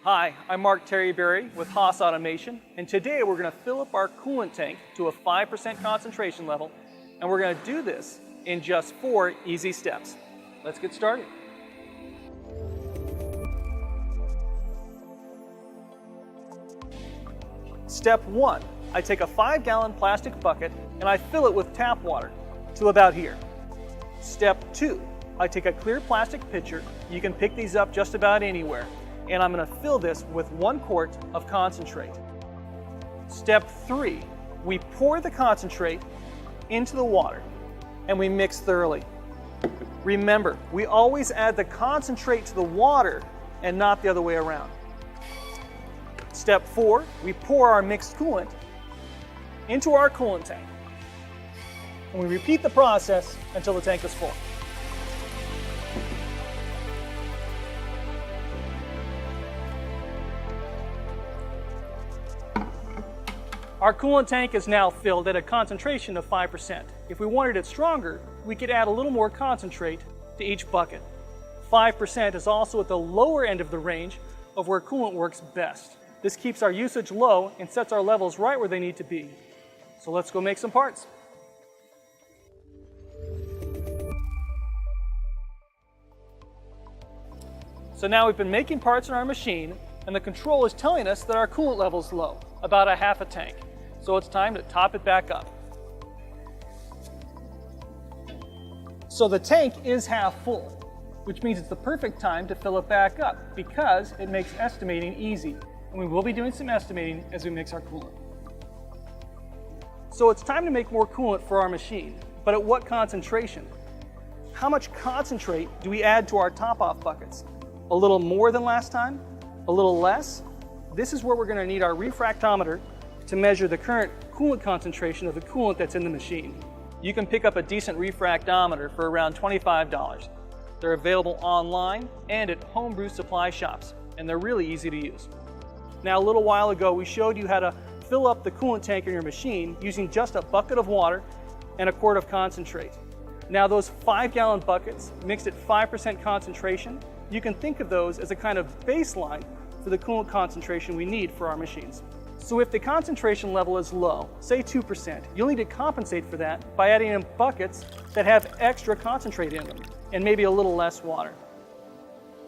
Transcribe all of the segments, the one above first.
Hi, I'm Mark Terryberry with Haas Automation, and today we're going to fill up our coolant tank to a 5% concentration level, and we're going to do this in just 4 easy steps. Let's get started. Step 1, I take a 5-gallon plastic bucket and I fill it with tap water to about here. Step 2, I take a clear plastic pitcher. You can pick these up just about anywhere. And I'm going to fill this with 1 quart of concentrate. Step 3, we pour the concentrate into the water and we mix thoroughly. Remember, we always add the concentrate to the water and not the other way around. Step 4, we pour our mixed coolant into our coolant tank. And we repeat the process until the tank is full. Our coolant tank is now filled at a concentration of 5%. If we wanted it stronger, we could add a little more concentrate to each bucket. 5% is also at the lower end of the range of where coolant works best. This keeps our usage low and sets our levels right where they need to be. So let's go make some parts. So now we've been making parts in our machine, and the control is telling us that our coolant level is low, about a half a tank. So it's time to top it back up. So the tank is half full, which means it's the perfect time to fill it back up because it makes estimating easy. And we will be doing some estimating as we mix our coolant. So it's time to make more coolant for our machine, but at what concentration? How much concentrate do we add to our top-off buckets? A little more than last time? A little less? This is where we're going to need our refractometer to measure the current coolant concentration of the coolant that's in the machine. You can pick up a decent refractometer for around $25. They're available online and at homebrew supply shops, and they're really easy to use. Now, a little while ago, we showed you how to fill up the coolant tank in your machine using just a bucket of water and a quart of concentrate. Now, those 5-gallon buckets mixed at 5% concentration, you can think of those as a kind of baseline for the coolant concentration we need for our machines. So if the concentration level is low, say 2%, you'll need to compensate for that by adding in buckets that have extra concentrate in them and maybe a little less water.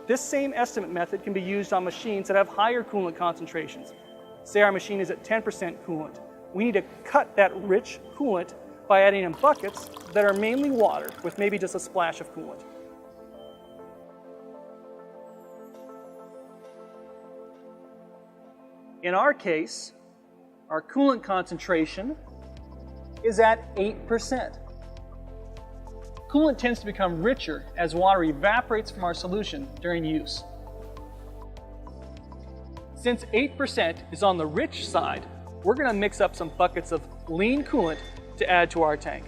This same estimate method can be used on machines that have higher coolant concentrations. Say our machine is at 10% coolant. We need to cut that rich coolant by adding in buckets that are mainly water with maybe just a splash of coolant. In our case, our coolant concentration is at 8%. Coolant tends to become richer as water evaporates from our solution during use. Since 8% is on the rich side, we're going to mix up some buckets of lean coolant to add to our tank.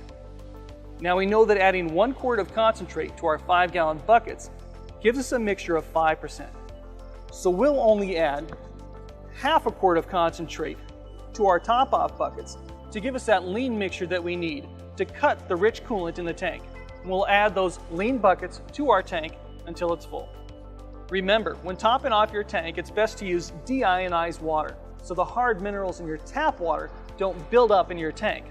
Now we know that adding 1 quart of concentrate to our 5-gallon buckets gives us a mixture of 5%. So we'll only add half a quart of concentrate to our top-off buckets to give us that lean mixture that we need to cut the rich coolant in the tank. And we'll add those lean buckets to our tank until it's full. Remember, when topping off your tank, it's best to use deionized water so the hard minerals in your tap water don't build up in your tank.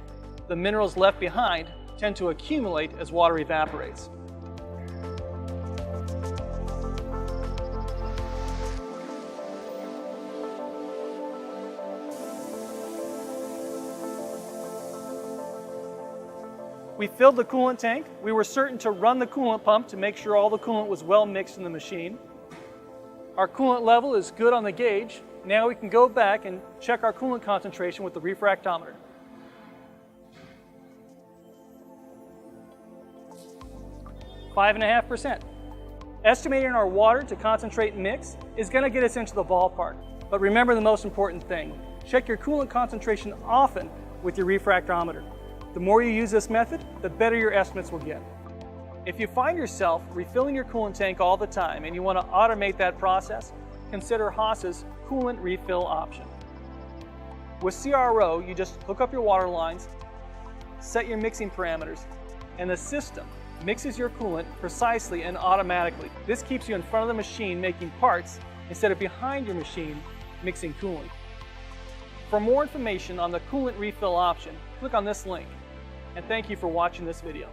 The minerals left behind tend to accumulate as water evaporates. We filled the coolant tank. We were certain to run the coolant pump to make sure all the coolant was well mixed in the machine. Our coolant level is good on the gauge. Now we can go back and check our coolant concentration with the refractometer. Five 5.5%. Estimating our water to concentrate mix is going to get us into the ballpark. But remember the most important thing. Check your coolant concentration often with your refractometer. The more you use this method, the better your estimates will get. If you find yourself refilling your coolant tank all the time and you want to automate that process, consider Haas's coolant refill option. With CRO, you just hook up your water lines, set your mixing parameters, and the system mixes your coolant precisely and automatically. This keeps you in front of the machine making parts instead of behind your machine mixing coolant. For more information on the coolant refill option, click on this link. And thank you for watching this video.